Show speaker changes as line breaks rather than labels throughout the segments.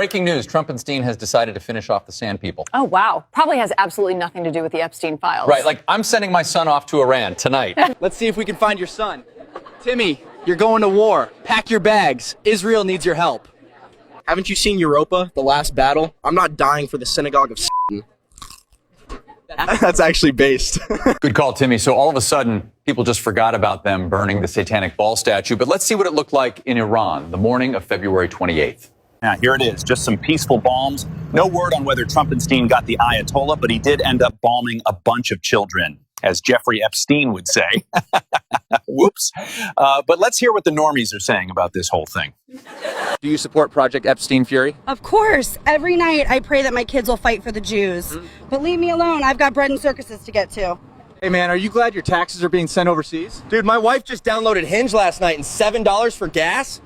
Breaking news, Trumpenstein has decided to finish off the sand people.
Oh, wow. Probably has absolutely nothing to do with the Epstein files.
Right, like I'm sending my son off to Iran tonight.
Let's see if we can find your son. Timmy, you're going to war. Pack your bags. Israel needs your help.
Haven't you seen Europa, The Last Battle? I'm not dying for the synagogue of Satan. That's actually based.
Good call, Timmy. So all of a sudden, people just forgot about them burning the satanic ball statue. But let's see what it looked like in Iran the morning of February 28th.
Now, here it is, just some peaceful bombs. No word on whether Trumpenstein got the Ayatollah, but he did end up bombing a bunch of children, as Jeffrey Epstein would say. Whoops. But let's hear what the normies are saying about this whole thing.
Do you support Project Epstein Fury?
Of course. Every night I pray that my kids will fight for the Jews. But leave me alone. I've got bread and circuses to get to.
Hey, man, are you glad your taxes are being sent overseas?
Dude, my wife just downloaded Hinge last night and $7 for gas?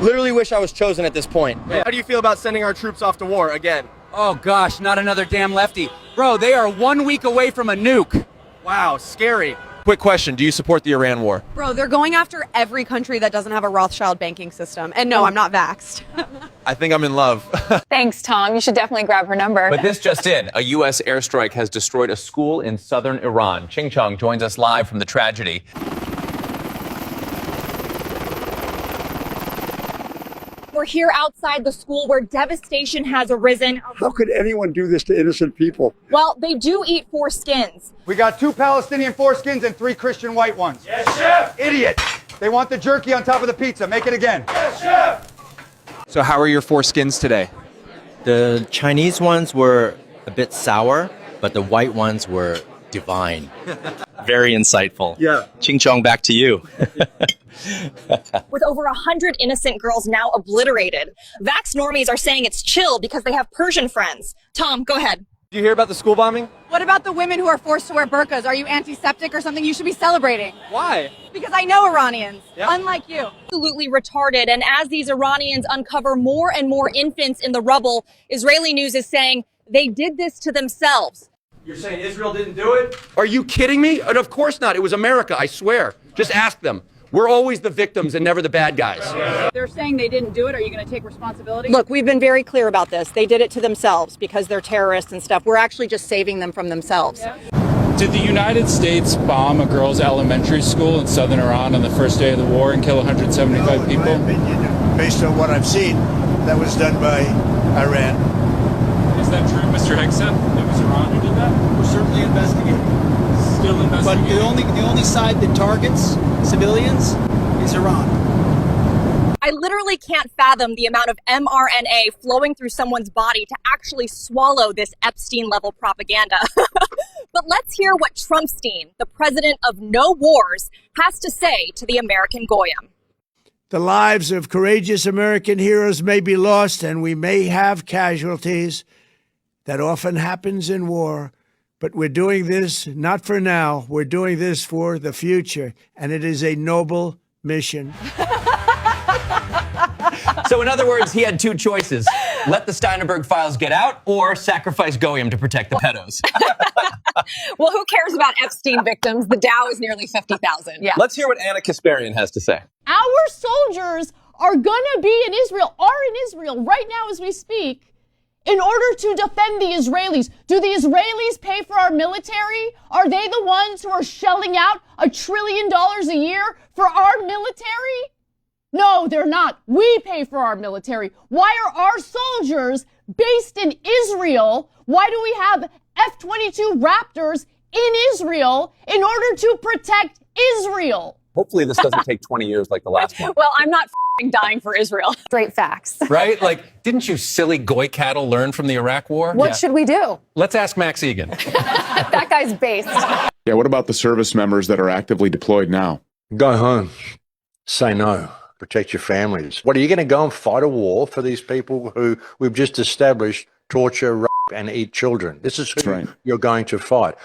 Literally wish I was chosen at this point. How do you feel about sending our troops off to war again?
Oh, gosh, not another damn lefty. Bro, they are 1 week away from a nuke.
Wow, scary. Quick question, do you support the Iran war?
Bro, they're going after every country that doesn't have a Rothschild banking system. And no, I'm not vaxxed.
I think I'm in love.
Thanks, Tom. You should definitely grab her number.
But this just in, a U.S. airstrike has destroyed a school in southern Iran. Ching Chung joins us live from the tragedy.
We're here outside the school where devastation has arisen.
How could anyone do this to innocent people?
Well, they do eat foreskins.
We got 2 Palestinian foreskins and 3 Christian white ones. Yes, chef! Idiot! They want the jerky on top of the pizza. Make it again. Yes, chef!
So how are your foreskins today?
The Chinese ones were a bit sour, but the white ones were divine.
Very insightful.
Yeah.
Ching Chong, back to you.
With over 100 innocent girls now obliterated. Vax normies are saying it's chill because they have Persian friends. Tom, go ahead.
Do you hear about the school bombing?
What about the women who are forced to wear burqas? Are you antiseptic or something? You should be celebrating.
Why?
Because I know Iranians,
Yep.
unlike you.
Absolutely retarded. And as these Iranians uncover more and more infants in the rubble, Israeli news is saying they did this to themselves.
You're saying Israel didn't do it? Are you kidding me? And of course not. It was America, I swear. Just ask them. We're always the victims and never the bad guys.
They're saying they didn't do it. Are you going to take responsibility?
Look, we've been very clear about this. They did it to themselves because they're terrorists and stuff. We're actually just saving them from themselves.
Did the United States bomb a girls' elementary school in southern Iran on the first day of the war and kill 175 people?
In my opinion, based on what I've seen, that was done by Iran.
Is that true, Mr. Hickson? It was Iran who did that?
We're certainly investigating.
Still investigating.
But the only side that targets civilians is Iran.
I literally can't fathom the amount of mRNA flowing through someone's body to actually swallow this Epstein-level propaganda. But let's hear what Trumpstein, the president of no wars, has to say to the American Goyim.
The lives of courageous American heroes may be lost, and we may have casualties. That often happens in war. But we're doing this not for now. We're doing this for the future. And it is a noble mission.
So in other words, he had 2 choices. Let the Steinberg files get out or sacrifice Goyim to protect the pedos.
Well, who cares about Epstein victims? The Dow is nearly 50,000. Yeah.
Let's hear what Anna Kasparian has to say.
Our soldiers are going to be in Israel right now as we speak, in order to defend the Israelis. Do the Israelis pay for our military? Are they the ones who are shelling out $1 trillion a year for our military? No, they're not. We pay for our military. Why are our soldiers based in Israel? Why do we have F-22 Raptors in Israel in order to protect Israel?
Hopefully this doesn't take 20 years like the last one.
Well, I'm not dying for Israel. Straight facts.
Right? Like, didn't you silly goy cattle learn from the Iraq war?
What should we do?
Let's ask Max Egan.
That guy's based.
Yeah, what about the service members that are actively deployed now?
Go home. Say no. Protect your families. What, are you going to go and fight a war for these people who we've just established torture, rape, and eat children? This is who you're going to fight.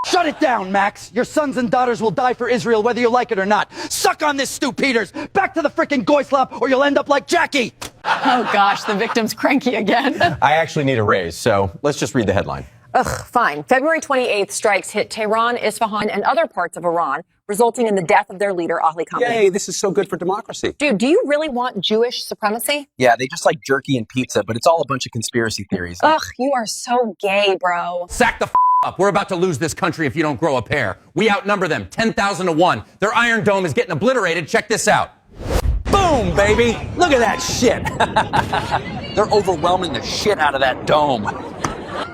Shut it down, Max. Your sons and daughters will die for Israel whether you like it or not. Suck on this, Stu Peters. Back to the frickin' goy slop or you'll end up like Jackie.
Oh, gosh, the victim's cranky again.
I actually need a raise, so let's just read the headline.
Ugh, fine. February 28th strikes hit Tehran, Isfahan, and other parts of Iran, resulting in the death of their leader, Ali Khamenei.
Yay, this is so good for democracy.
Dude, do you really want Jewish supremacy?
Yeah, they just like jerky and pizza, but it's all a bunch of conspiracy theories.
Ugh, you are so gay, bro.
Sack the up. We're about to lose this country if you don't grow a pair. We outnumber them 10,000 to 1. Their Iron Dome is getting obliterated. Check this out.
Boom, baby. Look at that shit. They're overwhelming the shit out of that dome.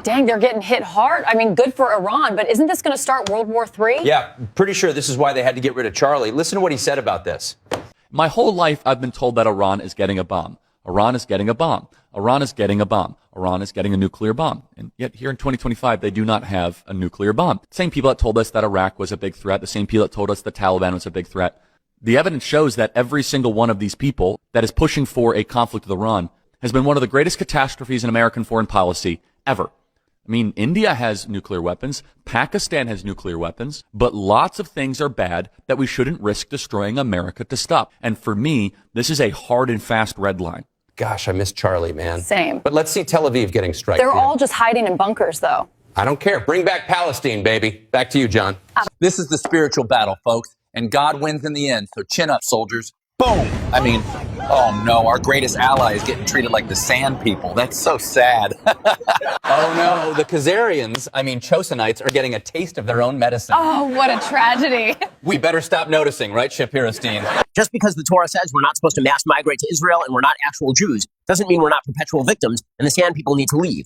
Dang, they're getting hit hard. I mean, good for Iran, but isn't this going to start World War III?
Yeah, pretty sure this is why they had to get rid of Charlie. Listen to what he said about this.
My whole life, I've been told that Iran is getting a bomb. Iran is getting a bomb. Iran is getting a bomb. Iran is getting a nuclear bomb. And yet here in 2025, they do not have a nuclear bomb. Same people that told us that Iraq was a big threat, the same people that told us the Taliban was a big threat. The evidence shows that every single one of these people that is pushing for a conflict with Iran has been one of the greatest catastrophes in American foreign policy ever. I mean, India has nuclear weapons, Pakistan has nuclear weapons, but lots of things are bad that we shouldn't risk destroying America to stop. And for me, this is a hard and fast red line.
Gosh, I miss Charlie, man.
Same.
But let's see Tel Aviv getting struck.
They're all just hiding in bunkers, though.
I don't care. Bring back Palestine, baby. Back to you, John.
This is the spiritual battle, folks, and God wins in the end, so chin up, soldiers. Boom! I mean, oh no, our greatest ally is getting treated like the sand people. That's so sad.
Oh no, the Khazarians, Chosenites, are getting a taste of their own medicine.
Oh, what a tragedy.
We better stop noticing, right, Shapiro Steen?
Just because the Torah says we're not supposed to mass migrate to Israel and we're not actual Jews doesn't mean we're not perpetual victims and the sand people need to leave.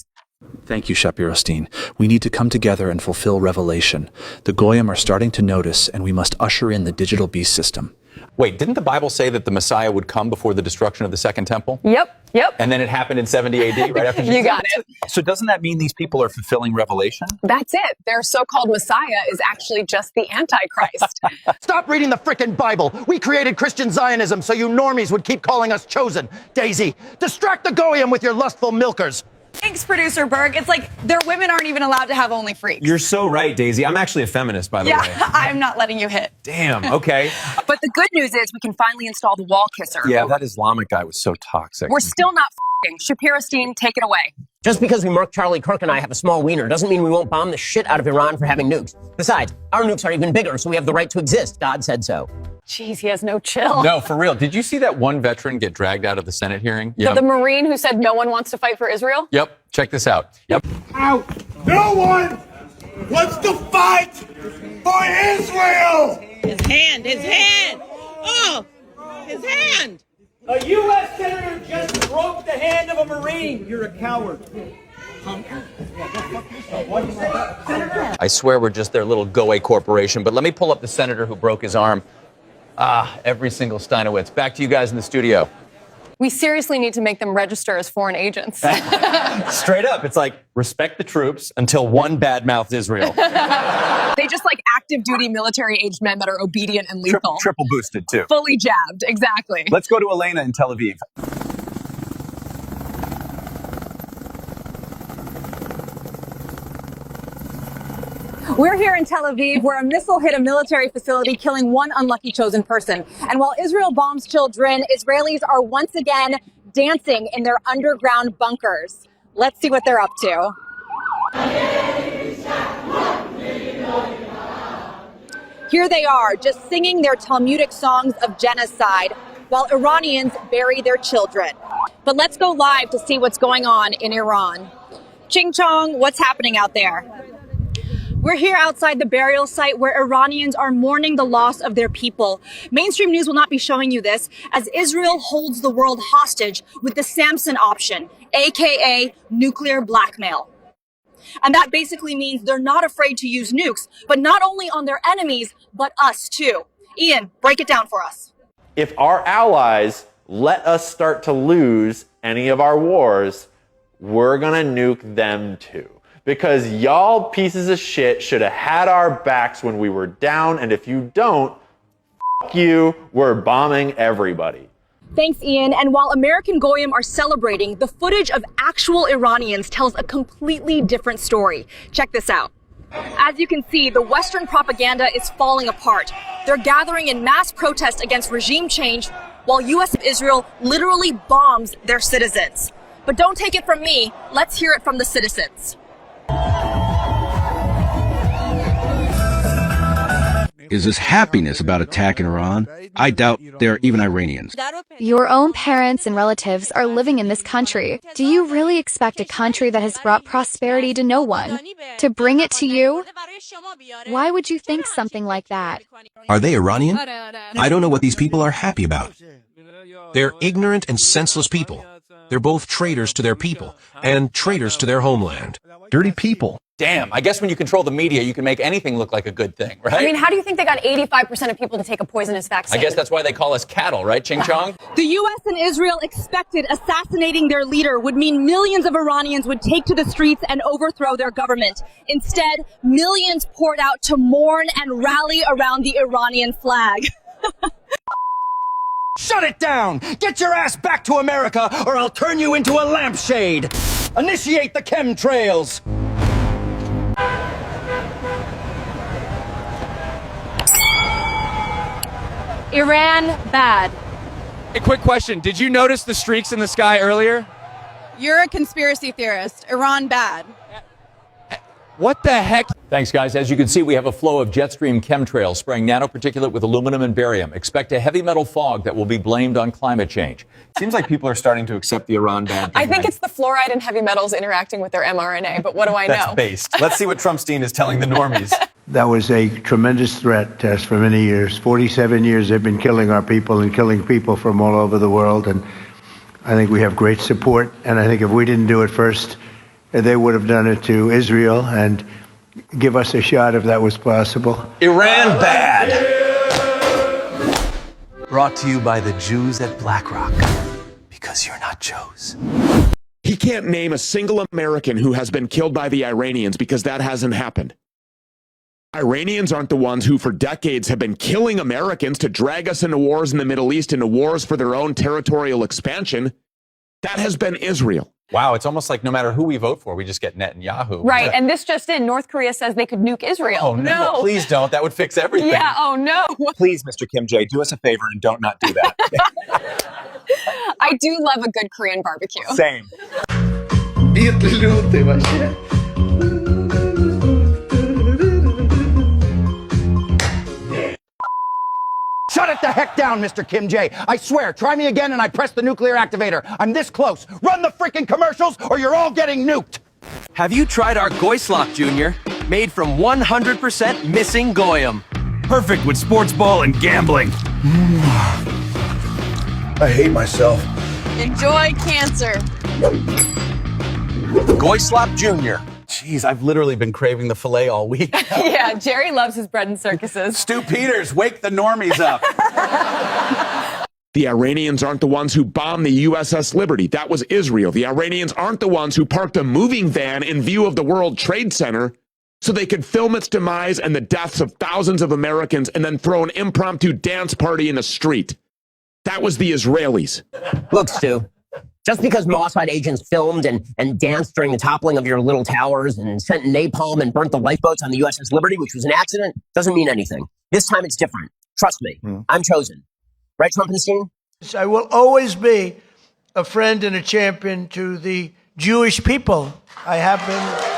Thank you, Shapiro Steen. We need to come together and fulfill Revelation. The Goyim are starting to notice, and we must usher in the digital beast system.
Wait, didn't the Bible say that the Messiah would come before the destruction of the Second Temple?
Yep.
And then it happened in 70 AD, right after Jesus?
You got it.
So doesn't that mean these people are fulfilling Revelation?
That's it. Their so-called Messiah is actually just the Antichrist.
Stop reading the frickin' Bible. We created Christian Zionism so you normies would keep calling us chosen. Daisy, distract the Goyim with your lustful milkers.
Thanks, producer Berg. It's like their women aren't even allowed to have only freaks.
You're so right, Daisy. I'm actually a feminist, by the way.
Yeah, I'm not letting you hit.
Damn, okay.
But the good news is we can finally install the wall kisser.
Yeah, that Islamic guy was so toxic.
We're still not f***ing. Shapiro Steen, take it away.
Just because we mark Charlie Kirk and I have a small wiener doesn't mean we won't bomb the shit out of Iran for having nukes. Besides, our nukes are even bigger, so we have the right to exist. God said so.
Jeez, he has no chill.
No, for real. Did you see that one veteran get dragged out of the Senate hearing?
The Marine who said no one wants to fight for Israel?
Yep. Check this out. Yep.
Out. No one wants to fight for Israel.
His hand. Oh, his hand.
A U.S. Senator just broke the hand of a Marine. You're a coward.
I swear we're just their little go-away corporation, but let me pull up the senator who broke his arm. Every single Steinowitz. Back to you guys in the studio.
We seriously need to make them register as foreign agents.
Straight up, it's like, respect the troops until one badmouths Israel.
They just like active duty military aged men that are obedient and lethal.
Triple boosted, too.
Fully jabbed, exactly.
Let's go to Elena in Tel Aviv.
We're here in Tel Aviv where a missile hit a military facility, killing one unlucky chosen person. And while Israel bombs children, Israelis are once again dancing in their underground bunkers. Let's see what they're up to. Here they are, just singing their Talmudic songs of genocide while Iranians bury their children. But let's go live to see what's going on in Iran. Ching Chong, what's happening out there? We're here outside the burial site where Iranians are mourning the loss of their people. Mainstream news will not be showing you this, as Israel holds the world hostage with the Samson option, aka nuclear blackmail. And that basically means they're not afraid to use nukes, but not only on their enemies, but us too. Ian, break it down for us.
If our allies let us start to lose any of our wars, we're gonna nuke them too. Because y'all pieces of shit should have had our backs when we were down, and if you don't, f*** you, we're bombing everybody.
Thanks, Ian. And while American Goyim are celebrating, the footage of actual Iranians tells a completely different story. Check this out. As you can see, the Western propaganda is falling apart. They're gathering in mass protest against regime change, while U.S. Israel literally bombs their citizens. But don't take it from me. Let's hear it from the citizens.
is this happiness about attacking Iran. I doubt they're even Iranians.
Your own parents and relatives are living in this country. Do you really expect a country that has brought prosperity to no one to bring it to you? Why would you think something like that?
Are they Iranian? I don't know what these people are happy about. They're ignorant and senseless people. They're both traitors to their people and traitors to their homeland. Dirty people.
Damn, I guess when you control the media, you can make anything look like a good thing, right?
I mean, how do you think they got 85% of people to take a poisonous vaccine?
I guess that's why they call us cattle, right, Ching Chong?
The U.S. and Israel expected assassinating their leader would mean millions of Iranians would take to the streets and overthrow their government. Instead, millions poured out to mourn and rally around the Iranian flag.
Shut it down! Get your ass back to America, or I'll turn you into a lampshade! Initiate the chemtrails!
Iran, bad.
A quick question. Did you notice the streaks in the sky earlier?
You're a conspiracy theorist. Iran, bad.
What the heck?
Thanks, guys. As you can see, we have a flow of jet stream chemtrails spraying nanoparticulate with aluminum and barium. Expect a heavy metal fog that will be blamed on climate change.
Seems like people are starting to accept the Iran ban.
I think it's the fluoride and heavy metals interacting with their mRNA, but what do I know?
That's based. Let's see what Trumpstein is telling the normies.
That was a tremendous threat to us for many years. 47 years they've been killing our people and killing people from all over the world. And I think we have great support. And I think if we didn't do it first, they would have done it to Israel and give us a shot if that was possible.
Iran bad.
Brought to you by the Jews at BlackRock. Because you're not Joes.
He can't name a single American who has been killed by the Iranians because that hasn't happened. Iranians aren't the ones who for decades have been killing Americans to drag us into wars in the Middle East, into wars for their own territorial expansion. That has been Israel.
Wow, it's almost like no matter who we vote for, we just get Netanyahu.
Right, and this just in, North Korea says they could nuke Israel.
Oh, no. Please don't. That would fix everything.
Yeah, oh no.
Please, Mr. Kim J, do us a favor and don't not do that.
I do love a good Korean barbecue.
Same.
Shut it the heck down, Mr. Kim J. I swear, try me again and I press the nuclear activator. I'm this close. Run the freaking commercials or you're all getting nuked.
Have you tried our Goyslop Jr.? Made from 100% missing goyim. Perfect with sports ball and gambling.
I hate myself.
Enjoy cancer.
Goyslop Jr.
Jeez, I've literally been craving the filet all week.
Yeah, Jerry loves his bread and circuses.
Stu Peters, wake the normies up.
The Iranians aren't the ones who bombed the USS Liberty. That was Israel. The Iranians aren't the ones who parked a moving van in view of the World Trade Center so they could film its demise and the deaths of thousands of Americans and then throw an impromptu dance party in the street. That was the Israelis.
Look, Stu, just because Mossad agents filmed and danced during the toppling of your little towers and sent napalm and burnt the lifeboats on the USS Liberty, which was an accident, doesn't mean anything. This time it's different. Trust me. I'm chosen. Right, Trumpenstein?
I will always be a friend and a champion to the Jewish people. I have been.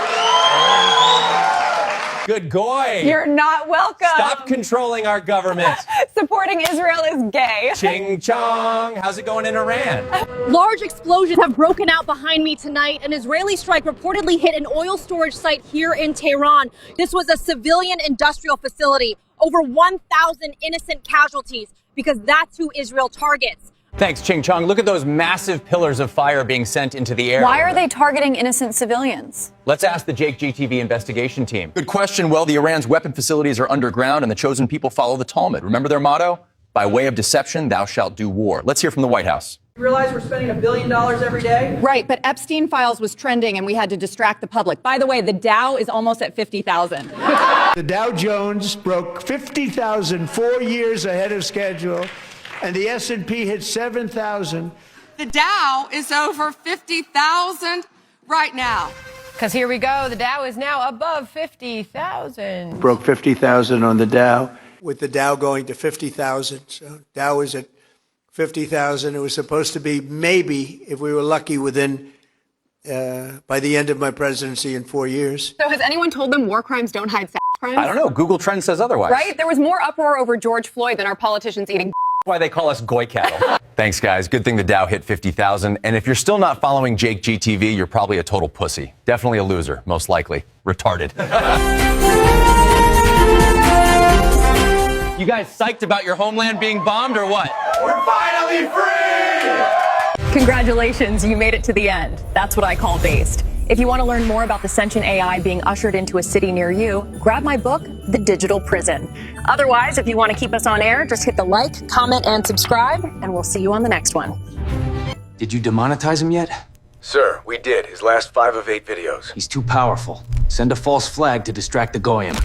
Good goy.
You're not welcome.
Stop controlling our government.
Supporting Israel is gay.
Ching Chong. How's it going in Iran?
Large explosions have broken out behind me tonight. An Israeli strike reportedly hit an oil storage site here in Tehran. This was a civilian industrial facility. Over 1,000 innocent casualties because that's who Israel targets.
Thanks, Ching Chong. Look at those massive pillars of fire being sent into the air.
Why are they targeting innocent civilians?
Let's ask the Jake GTV investigation team. Good question. Well, the Iran's weapon facilities are underground and the chosen people follow the Talmud. Remember their motto? By way of deception, thou shalt do war. Let's hear from the White House.
You realize we're spending $1 billion every day? Right, but Epstein Files was trending and we had to distract the public. By the way, the Dow is almost at 50,000.
The Dow Jones broke 50,000 4 years ahead of schedule, and the S&P hit 7,000.
The Dow is over 50,000 right now. Because here we go. The Dow is now above 50,000.
Broke 50,000 on the Dow, with the Dow going to 50,000. So Dow is at 50,000. It was supposed to be maybe, if we were lucky, within by the end of my presidency in 4 years.
So has anyone told them war crimes don't hide sex?
I don't know. Google Trends says otherwise.
Right? There was more uproar over George Floyd than our politicians eating.
Why they call us goy cattle. Thanks, guys. Good thing the Dow hit 50,000. And if you're still not following Jake GTV, you're probably a total pussy. Definitely a loser, most likely. Retarded.
You guys psyched about your homeland being bombed or what?
We're finally free!
Congratulations, you made it to the end. That's what I call based. If you want to learn more about the sentient AI being ushered into a city near you, grab my book, The Digital Prison. Otherwise, if you want to keep us on air, just hit the like, comment, and subscribe, and we'll see you on the next one.
Did you demonetize him yet?
Sir, we did. His last 5 of 8 videos.
He's too powerful. Send a false flag to distract the Goyim.